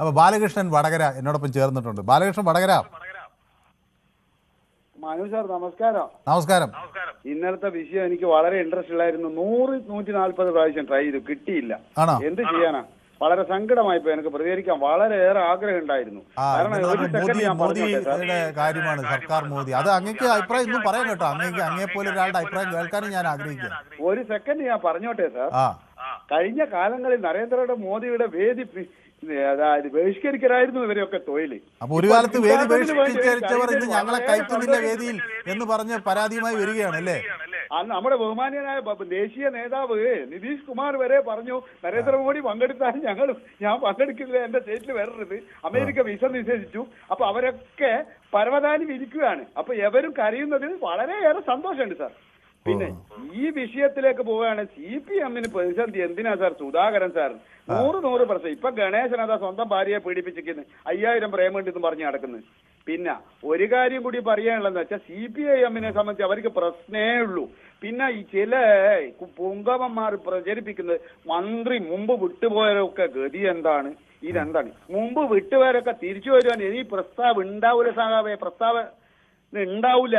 അപ്പോൾ ബാലകൃഷ്ണൻ വടകര എന്നോടൊപ്പം ചേർന്നിട്ടുണ്ട്. ബാലകൃഷ്ണൻ വടകര. മനു സാർ നമസ്കാരം. നമസ്കാരം. ഇന്നലത്തെ വിഷയം എനിക്ക് വളരെ ഇൻട്രസ്റ്റ് ഉള്ളായിരുന്നു. 100-140 പ്രാവശ്യം ട്രൈ ചെയ്തു, കിട്ടിയില്ല. എന്ത് ചെയ്യാനാ, വളരെ സങ്കടമായിപ്പോ. എനിക്ക് പ്രതികരിക്കാൻ വളരെയേറെ ആഗ്രഹം ഉണ്ടായിരുന്നു. കാരണം ഒരു സെക്കൻഡ് ഞാൻ മോദിയുടെ കാര്യമാണ്, സർക്കാർ മോദി. അത് അങ്ങേക്ക് അഭിപ്രായം ഒന്നും പറയാൻ കേട്ടോ. അങ്ങേപ്പോലെ ഒരാളുടെ അഭിപ്രായം കേൾക്കാനും ഞാൻ ആഗ്രഹിക്കുന്നു. ഒരു സെക്കൻഡ് ഞാൻ പറഞ്ഞോട്ടെ സാർ. കഴിഞ്ഞ കാലങ്ങളിൽ നരേന്ദ്ര മോദിയുടെ വേദി അതായത് ബഹിഷ്കരിക്കലായിരുന്നു ഇവരെയൊക്കെ തൊഴിൽ. അപ്പൊ ഒരു കാലത്ത് വേദി ബഹിഷ്കരിച്ചവർ ഇന്ന് ഞങ്ങളെ കയറ്റുന്നില്ല വേദിയിൽ എന്ന് പറഞ്ഞ് പരാതിയുമായി വരികയാണ് അല്ലേ? നമ്മുടെ ബഹുമാന്യനായ ദേശീയ നേതാവ് നിതീഷ് കുമാർ വരെ പറഞ്ഞു നരേന്ദ്രമോദി പങ്കെടുത്താൽ ഞാൻ പങ്കെടുക്കില്ല, എന്റെ സ്റ്റേറ്റിൽ വരരുത്, അമേരിക്ക വിസ നിഷേധിച്ചു. അപ്പൊ അവരൊക്കെ പരവതാനി വിരിക്കുകയാണ്. അപ്പൊ എവരും കരയുന്നതിൽ വളരെയേറെ സന്തോഷമുണ്ട് സാർ. പിന്നെ ഈ വിഷയത്തിലേക്ക് പോവുകയാണ്. CPM-ന് പ്രതിസന്ധി എന്തിനാ സാർ? സുധാകരൻ സാർ 100% ഇപ്പൊ ഗണേശൻ അതാ സ്വന്തം ഭാര്യയെ പീഡിപ്പിച്ചിരിക്കുന്നു, 5000 പ്രേമുണ്ടെന്ന് പറഞ്ഞ് നടക്കുന്നത്. പിന്നെ ഒരു കാര്യം കൂടി പറയാനുള്ളതെന്ന് വെച്ചാൽ CPIM-നെ സംബന്ധിച്ച് അവർക്ക് പ്രശ്നേ ഉള്ളൂ. പിന്നെ ഈ ചില പുങ്കവന്മാർ പ്രചരിപ്പിക്കുന്നത് മന്ത്രി മുമ്പ് വിട്ടുപോയവരൊക്കെ ഗതി എന്താണ്, ഇതെന്താണ്? മുമ്പ് വിട്ടുപോയവരൊക്കെ തിരിച്ചു വരുവാൻ ഇനി പ്രസ്താവം ഉണ്ടാവൂല സഹാബേ, പ്രസ്താവന ഉണ്ടാവൂല.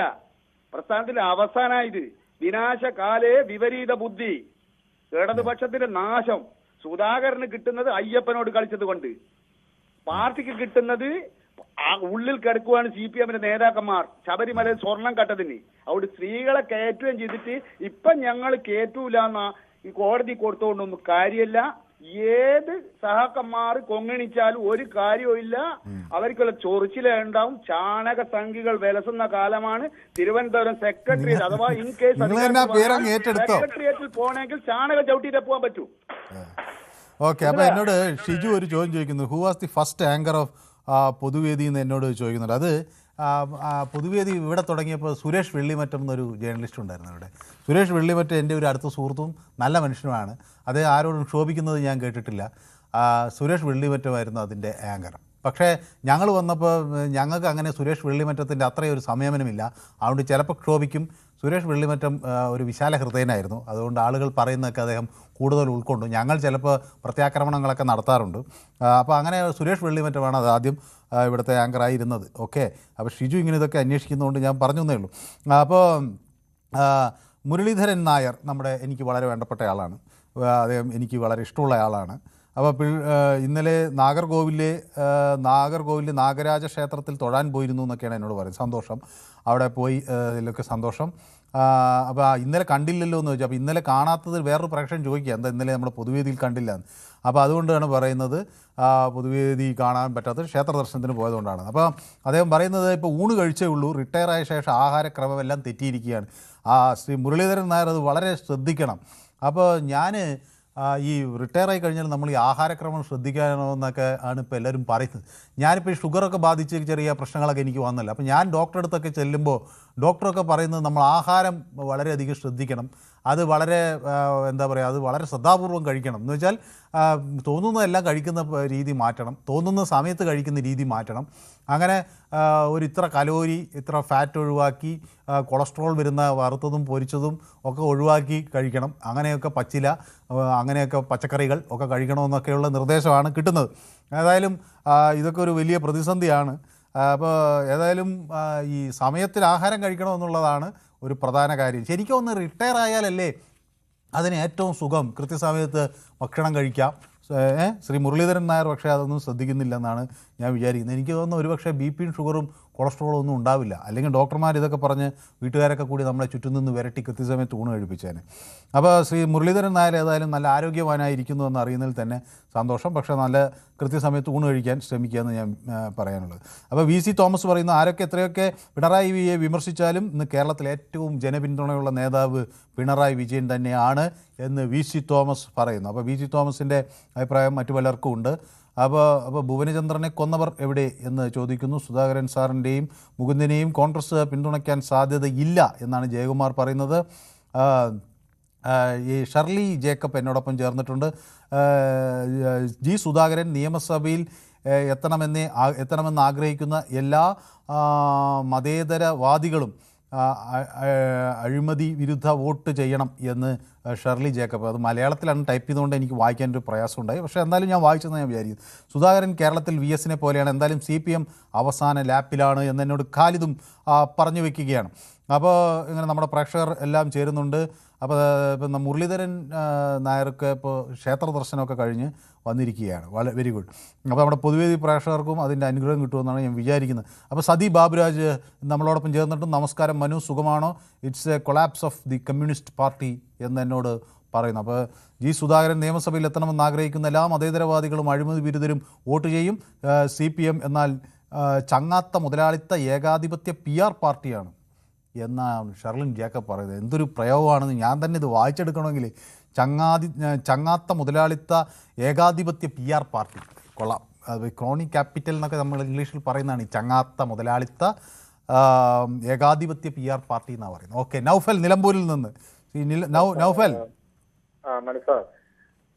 പ്രസ്ഥാനത്തിൽ അവസാനായത് വിനാശകാലേ വിപരീത ബുദ്ധി, ഇടതുപക്ഷത്തിന്റെ നാശം. സുധാകരന് കിട്ടുന്നത് അയ്യപ്പനോട് കളിച്ചത് കൊണ്ട്, പാർട്ടിക്ക് കിട്ടുന്നത് ഉള്ളിൽ കിടക്കുവാണ് CPM-ന്റെ നേതാക്കന്മാർ ശബരിമലയിൽ സ്വർണം കട്ടതിന്. അവിടെ സ്ത്രീകളെ കയറ്റുകയും ചെയ്തിട്ട് ഇപ്പൊ ഞങ്ങൾ കയറ്റൂലെന്ന ഈ കോടതി കൊടുത്തോണ്ടൊന്നും കാര്യമില്ല. ഏത് സഹാക്കന്മാർ കൊങ്ങണിച്ചാലും ഒരു കാര്യവും ഇല്ല. അവർക്കുള്ള ചൊറിച്ചിലേ ഉണ്ടാവും. ചാണക സംഖ്യകൾ വിലസുന്ന കാലമാണ്. തിരുവനന്തപുരം സെക്രട്ടേറിയറ്റ് അഥവാ ഇൻ കേസ് സെക്രട്ടേറിയറ്റിൽ പോകണമെങ്കിൽ ചാണകം ചവിട്ടിയിട്ടേ പോകാൻ പറ്റൂ. ഓക്കെ, അപ്പൊ എന്നോട് ഷിജു ഒരു ചോദ്യം ചോദിക്കുന്നു. Who was the first anchor of പൊതുവേദി എന്ന് എന്നോട് ചോദിക്കുന്നുണ്ട്. അത് പൊതുവേദി ഇവിടെ തുടങ്ങിയപ്പോൾ സുരേഷ് വെള്ളിമറ്റം എന്നൊരു ജേർണലിസ്റ്റ് ഉണ്ടായിരുന്നു ഇവിടെ. സുരേഷ് വെള്ളിമറ്റം എൻ്റെ ഒരു അടുത്ത സുഹൃത്തും നല്ല മനുഷ്യനുമാണ്. അത് ആരോടും ക്ഷോഭിക്കുന്നത് ഞാൻ കേട്ടിട്ടില്ല. സുരേഷ് വെള്ളിമറ്റമായിരുന്നു അതിൻ്റെ ആങ്കർ. പക്ഷേ ഞങ്ങൾ വന്നപ്പോൾ ഞങ്ങൾക്ക് അങ്ങനെ സുരേഷ് വെള്ളിമറ്റത്തിൻ്റെ അത്രയും ഒരു സംയമനമില്ല. അതുകൊണ്ട് ചിലപ്പോൾ ക്ഷോഭിക്കും. സുരേഷ് വെള്ളിമറ്റം ഒരു വിശാല ഹൃദയനായിരുന്നു. അതുകൊണ്ട് ആളുകൾ പറയുന്നതൊക്കെ അദ്ദേഹം കൂടുതൽ ഉൾക്കൊണ്ടു. ഞങ്ങൾ ചിലപ്പോൾ പ്രത്യാക്രമണങ്ങളൊക്കെ നടത്താറുണ്ട്. അപ്പോൾ അങ്ങനെ സുരേഷ് വെള്ളിമറ്റമാണ് അത് ആദ്യം ഇവിടുത്തെ ആങ്കറായിരുന്നത്. ഓക്കെ, അപ്പോൾ ഷിജു ഇങ്ങനെ ഇതൊക്കെ അന്വേഷിക്കുന്നതുകൊണ്ട് ഞാൻ പറഞ്ഞു എന്നേ ഉള്ളൂ. അപ്പോൾ മുരളീധരൻ നായർ എനിക്ക് വളരെ വേണ്ടപ്പെട്ട ആളാണ്. അദ്ദേഹം എനിക്ക് വളരെ ഇഷ്ടമുള്ള ആളാണ്. അപ്പോൾ ഇന്നലെ നാഗർകോവിലെ നാഗരാജ ക്ഷേത്രത്തിൽ തൊഴാൻ പോയിരുന്നു എന്നൊക്കെയാണ് എന്നോട് പറയുന്നത്. സന്തോഷം, അവിടെ പോയി ഇതിലൊക്കെ സന്തോഷം. അപ്പോൾ ഇന്നലെ കണ്ടില്ലല്ലോ എന്ന് ചോദിച്ചാൽ, അപ്പോൾ ഇന്നലെ കാണാത്തത് വേറൊരു പ്രേക്ഷകൻ ചോദിക്കുക എന്താ ഇന്നലെ നമ്മുടെ പൊതുവേദിയിൽ കണ്ടില്ല എന്ന്. അപ്പോൾ അതുകൊണ്ടാണ് പറയുന്നത് പൊതുവേദി കാണാൻ പറ്റാത്തത് ക്ഷേത്ര ദർശനത്തിന് പോയതുകൊണ്ടാണ്. അപ്പോൾ അദ്ദേഹം പറയുന്നത് ഇപ്പോൾ ഊണ് കഴിച്ചേ ഉള്ളൂ, റിട്ടയറായ ശേഷം ആഹാരക്രമമെല്ലാം തെറ്റിയിരിക്കുകയാണ്. ശ്രീ മുരളീധരൻ നായർ അത് വളരെ ശ്രദ്ധിക്കണം. അപ്പോൾ ഞാൻ ഈ റിട്ടയറായി കഴിഞ്ഞാൽ നമ്മൾ ഈ ആഹാരക്രമം ശ്രദ്ധിക്കാനോ എന്നൊക്കെ ആണ് ഇപ്പോൾ എല്ലാവരും പറയുന്നത്. ഞാനിപ്പോൾ ഈ ഷുഗറൊക്കെ ബാധിച്ച് ചെറിയ പ്രശ്നങ്ങളൊക്കെ എനിക്ക് വന്നല്ലോ. അപ്പോൾ ഞാൻ ഡോക്ടറെ അടുത്തൊക്കെ ചെല്ലുമ്പോൾ ഡോക്ടറൊക്കെ പറയുന്നത് നമ്മൾ ആഹാരം വളരെയധികം ശ്രദ്ധിക്കണം. അത് വളരെ എന്താ പറയുക, അത് വളരെ ശ്രദ്ധാപൂർവം കഴിക്കണം. എന്ന് വെച്ചാൽ തോന്നുന്നതെല്ലാം കഴിക്കുന്ന രീതി മാറ്റണം, തോന്നുന്ന സമയത്ത് കഴിക്കുന്ന രീതി മാറ്റണം. അങ്ങനെ ഒരു ഇത്ര കലോരി ഇത്ര ഫാറ്റ് ഒഴിവാക്കി കൊളസ്ട്രോൾ വരുന്ന വറുത്തതും പൊരിച്ചതും ഒക്കെ ഒഴിവാക്കി കഴിക്കണം. അങ്ങനെയൊക്കെ പച്ചില, അങ്ങനെയൊക്കെ പച്ചക്കറികൾ ഒക്കെ കഴിക്കണമെന്നൊക്കെയുള്ള നിർദ്ദേശമാണ് കിട്ടുന്നത്. ഏതായാലും ഇതൊക്കെ ഒരു വലിയ പ്രതിസന്ധിയാണ്. അപ്പോൾ ഏതായാലും ഈ സമയത്തിൽ ആഹാരം കഴിക്കണമെന്നുള്ളതാണ് ഒരു പ്രധാന കാര്യം. ശരിക്കും ഒന്ന് റിട്ടയർ ആയാലല്ലേ അതിന് ഏറ്റവും സുഖം, കൃത്യസമയത്ത് ഭക്ഷണം കഴിക്കാം. ശ്രീ മുരളീധരൻ നായർ പക്ഷേ അതൊന്നും ശ്രദ്ധിക്കുന്നില്ലെന്നാണ് ഞാൻ വിചാരിക്കുന്നത്. എനിക്ക് തോന്നുന്നു ഒരുപക്ഷെ BP-യും ഷുഗറും കൊളസ്ട്രോളും ഒന്നും ഉണ്ടാവില്ല. അല്ലെങ്കിൽ ഡോക്ടർമാർ ഇതൊക്കെ പറഞ്ഞ് വീട്ടുകാരൊക്കെ കൂടി നമ്മളെ ചുറ്റും നിന്ന് വിരട്ടി കൃത്യസമയത്ത് ഊണ് കഴിപ്പിച്ചേനെ. അപ്പോൾ ശ്രീ മുരളീധരൻ നായർ ഏതായാലും നല്ല ആരോഗ്യവാനായിരിക്കുന്നു എന്ന് അറിയുന്നതിൽ തന്നെ സന്തോഷം. പക്ഷേ നല്ല കൃത്യസമയത്ത് ഊണ് കഴിക്കാൻ ശ്രമിക്കുക എന്ന് ഞാൻ പറയാനുള്ളത്. അപ്പോൾ VC തോമസ് പറയുന്നു, ആരൊക്കെ എത്രയൊക്കെ പിണറായി വിജയനെ വിമർശിച്ചാലും ഇന്ന് കേരളത്തിലെ ഏറ്റവും ജനപിന്തുണയുള്ള നേതാവ് പിണറായി വിജയൻ തന്നെയാണ് എന്ന് VC തോമസ് പറയുന്നു. അപ്പോൾ VC തോമസിൻ്റെ അഭിപ്രായം മറ്റു പലർക്കും ഉണ്ട്. അപ്പോൾ ഭുവനചന്ദ്രനെ കൊന്നവർ എവിടെ എന്ന് ചോദിക്കുന്നു. സുധാകരൻ സാറിൻ്റെയും മുകുന്ദനെയും കോൺഗ്രസ് പിന്തുണയ്ക്കാൻ സാധ്യതയില്ല എന്നാണ് ജയകുമാർ പറയുന്നത്. ഈ ഷർലി ജേക്കബ് എന്നോടൊപ്പം ചേർന്നിട്ടുണ്ട്. G സുധാകരൻ നിയമസഭയിൽ എത്തണമെന്ന് ആഗ്രഹിക്കുന്ന എല്ലാ മതേതരവാദികളും അഴിമതി വിരുദ്ധ വോട്ട് ചെയ്യണം എന്ന് ഷെർലി ജേക്കബ്, അത് മലയാളത്തിലാണ് ടൈപ്പ് ചെയ്തുകൊണ്ട് എനിക്ക് വായിക്കാനൊരു പ്രയാസമുണ്ടായി. പക്ഷേ എന്തായാലും ഞാൻ വായിച്ചെന്ന് ഞാൻ വിചാരിക്കുന്നു. സുധാകരൻ കേരളത്തിൽ VS-നെ പോലെയാണ്, എന്തായാലും CPM അവസാന ലാപ്പിലാണ് എന്നെന്നോട് ഖാലിദും പറഞ്ഞു വയ്ക്കുകയാണ്. അപ്പോൾ ഇങ്ങനെ നമ്മുടെ പ്രേക്ഷകർ എല്ലാം ചേരുന്നുണ്ട്. അപ്പോൾ ഇപ്പം മുരളീധരൻ നായർക്ക് ഇപ്പോൾ ക്ഷേത്ര ദർശനമൊക്കെ കഴിഞ്ഞ് വന്നിരിക്കുകയാണ്. Very good. അപ്പോൾ നമ്മുടെ പൊതുവേദി പ്രേക്ഷകർക്കും അതിൻ്റെ അനുഗ്രഹം കിട്ടുമെന്നാണ് ഞാൻ വിചാരിക്കുന്നത്. അപ്പോൾ സതി ബാബുരാജ് നമ്മളോടൊപ്പം ചേർന്നിട്ടും നമസ്കാരം മനു, സുഖമാണോ? It's A collapse of the communist party എന്ന് എന്നോട് പറയുന്നു. അപ്പോൾ സുധാകരൻ നിയമസഭയിൽ എത്തണമെന്ന് ആഗ്രഹിക്കുന്ന എല്ലാ മതേതരവാദികളും അഴിമതി വിരുദ്ധരും വോട്ട് ചെയ്യും. CPM എന്നാൽ ചങ്ങാത്ത മുതലാളിത്ത ഏകാധിപത്യ PR പാർട്ടിയാണ് എന്നാണ് ഷെർലിൻ ജേക്കബ് പറയുന്നത്. എന്തൊരു പ്രയോഗമാണെന്ന് ഞാൻ തന്നെ ഇത് വായിച്ചെടുക്കണമെങ്കിൽ. ചങ്ങാത്ത മുതലാളിത്ത ഏകാധിപത്യ PR പാർട്ടി കൊള്ളാം. അത് ക്രോണി ക്യാപിറ്റൽ എന്നൊക്കെ നമ്മൾ ഇംഗ്ലീഷിൽ പറയുന്നതാണ് ഈ ചങ്ങാത്ത മുതലാളിത്ത ഏകാധിപത്യ PR പാർട്ടി എന്നാണ് പറയുന്നത്. ഓക്കെ, നൗഫൽ നിലമ്പൂരിൽ നിന്ന്.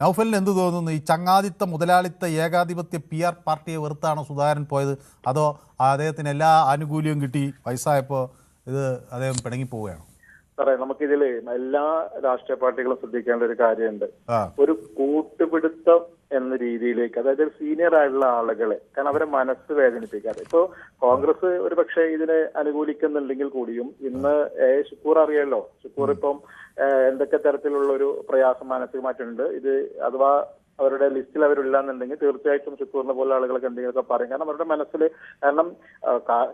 നൗഫലിന് എന്ത് തോന്നുന്നു? ഈ ചങ്ങാതിത്ത മുതലാളിത്ത ഏകാധിപത്യ PR പാർട്ടിയെ വെറുത്താണോ സുധാകരൻ പോയത്, അതോ അദ്ദേഹത്തിന് എല്ലാ ആനുകൂല്യവും കിട്ടി വയസ്സായപ്പോൾ ഇത് അദ്ദേഹം പിണങ്ങി പോവുകയാണ്? സാറേ, നമുക്കിതില് എല്ലാ രാഷ്ട്രീയ പാർട്ടികളും ശ്രദ്ധിക്കേണ്ട ഒരു കാര്യമുണ്ട്. ഒരു കൂട്ടുപിടുത്തം എന്ന രീതിയിലേക്ക്, അതായത് സീനിയർ ആയിട്ടുള്ള ആളുകളെ, കാരണം അവരെ മനസ്സ് വേദനിപ്പിക്കാതെ. ഇപ്പോ കോൺഗ്രസ് ഒരു പക്ഷേ ഇതിനെ അനുകൂലിക്കുന്നുണ്ടെങ്കിൽ കൂടിയും ഇന്ന് ഷുക്കൂർ അറിയാലോ, ഷുക്കൂർ ഇപ്പം എന്തൊക്കെ തരത്തിലുള്ള ഒരു പ്രയാസം മാനസികമായിട്ടുണ്ട്. ഇത് അഥവാ അവരുടെ ലിസ്റ്റിൽ അവരില്ല എന്നുണ്ടെങ്കിൽ തീർച്ചയായിട്ടും ഷുക്കൂറിനെ പോലെ ആളുകളൊക്കെ എന്തെങ്കിലുമൊക്കെ പറയും. കാരണം അവരുടെ മനസ്സിൽ, കാരണം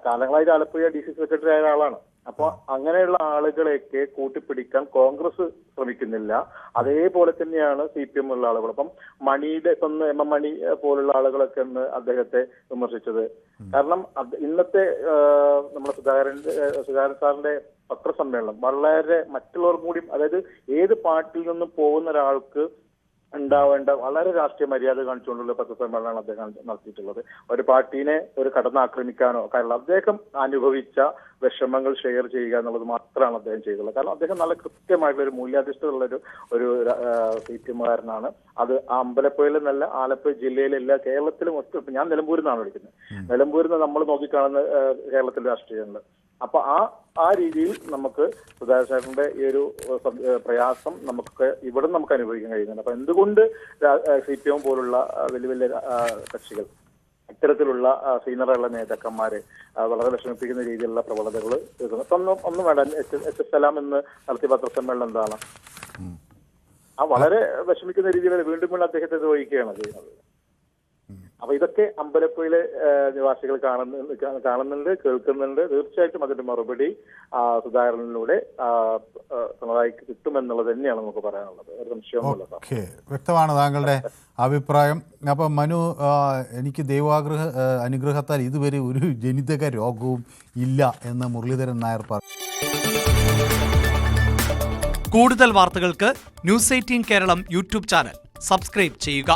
കാലങ്ങളായിട്ട് ആലപ്പുഴ DC സെക്രട്ടറി ആയ ആളാണ്. അപ്പൊ അങ്ങനെയുള്ള ആളുകളെയൊക്കെ കൂട്ടിപ്പിടിക്കാൻ കോൺഗ്രസ് ശ്രമിക്കുന്നില്ല. അതേപോലെ തന്നെയാണ് CPM ഉള്ള ആളുകൾ. അപ്പം മണിയുടെ ഇപ്പം MM മണി പോലുള്ള ആളുകളൊക്കെ ഒന്ന് അദ്ദേഹത്തെ വിമർശിച്ചത്. കാരണം ഇന്നത്തെ നമ്മുടെ സുധാകരൻ സാറിന്റെ പത്രസമ്മേളനം വളരെ മറ്റുള്ളവർ കൂടി, അതായത് ഏത് പാർട്ടിയിൽ നിന്നും പോകുന്ന ഒരാൾക്ക് ഉണ്ടാവേണ്ട വളരെ രാഷ്ട്രീയ മര്യാദ കാണിച്ചുകൊണ്ടുള്ള പത്രസമ്മേളനമാണ് അദ്ദേഹം നടത്തിയിട്ടുള്ളത്. ഒരു പാർട്ടീനെ ഒരു കടന്നാക്രമിക്കാനോ, കാരണം അദ്ദേഹം അനുഭവിച്ച വിഷമങ്ങൾ ഷെയർ ചെയ്യുക എന്നുള്ളത് മാത്രമാണ് അദ്ദേഹം ചെയ്തിട്ടുള്ളത്. കാരണം അദ്ദേഹം നല്ല കൃത്യമായിട്ടുള്ള ഒരു മൂല്യാധിഷ്ഠിതമുള്ള ഒരു CPM-കാരനാണ്. അത് അമ്പലപ്പുഴയിൽ നിന്നല്ല, ആലപ്പുഴ ജില്ലയിലെല്ലാം, കേരളത്തിലും ഒട്ടും. ഞാൻ നിലമ്പൂരിൽ നിന്നാണ് വിളിക്കുന്നത്. നിലമ്പൂരിൽ നിന്ന് നമ്മൾ നോക്കിക്കാണുന്ന കേരളത്തിലെ രാഷ്ട്രീയമുണ്ട്. അപ്പൊ ആ രീതിയിൽ നമുക്ക് സുധാകരൻ സാറിന്റെ ഈ ഒരു പ്രയാസം നമുക്ക് ഇവിടെ നമുക്ക് അനുഭവിക്കാൻ കഴിയുന്നുണ്ട്. അപ്പൊ എന്തുകൊണ്ട് CPM പോലുള്ള വലിയ വലിയ കക്ഷികൾ ഇത്തരത്തിലുള്ള സീനിയറുള്ള നേതാക്കന്മാരെ വളരെ വിഷമിപ്പിക്കുന്ന രീതിയിലുള്ള പ്രവണതകൾ ഒന്നും വേണ്ട. HSLM എന്ന് നടത്തിയ പത്രസമ്മേളനം എന്താണ്? വളരെ വിഷമിക്കുന്ന രീതിയിൽ വീണ്ടും അദ്ദേഹത്തെ വഹിക്കുകയാണ് ചെയ്യുന്നത്. അപ്പൊ ഇതൊക്കെ അമ്പലപ്പുഴയിലെ നിവാസികൾ കാണുന്നുണ്ട്, കേൾക്കുന്നുണ്ട്. തീർച്ചയായിട്ടും അതിന്റെ മറുപടി സുധാകരനിലൂടെ പിണറായിക്ക് കിട്ടുമെന്നുള്ളത് തന്നെയാണ് നമുക്ക് പറയാനുള്ളത്. ഒരു സംശയമൊന്നുമില്ല. ഓക്കെ, വ്യക്തമാണ് താങ്കളുടെ അഭിപ്രായം. അപ്പം മനു, എനിക്ക് അനുഗ്രഹത്താൽ ഇതുവരെ ഒരു ജനിതക രോഗവും ഇല്ല എന്ന് മുരളീധരൻ നായർ പറഞ്ഞു. കൂടുതൽ വാർത്തകൾക്ക് News 18 Keralam YouTube channel subscribe ചെയ്യുക.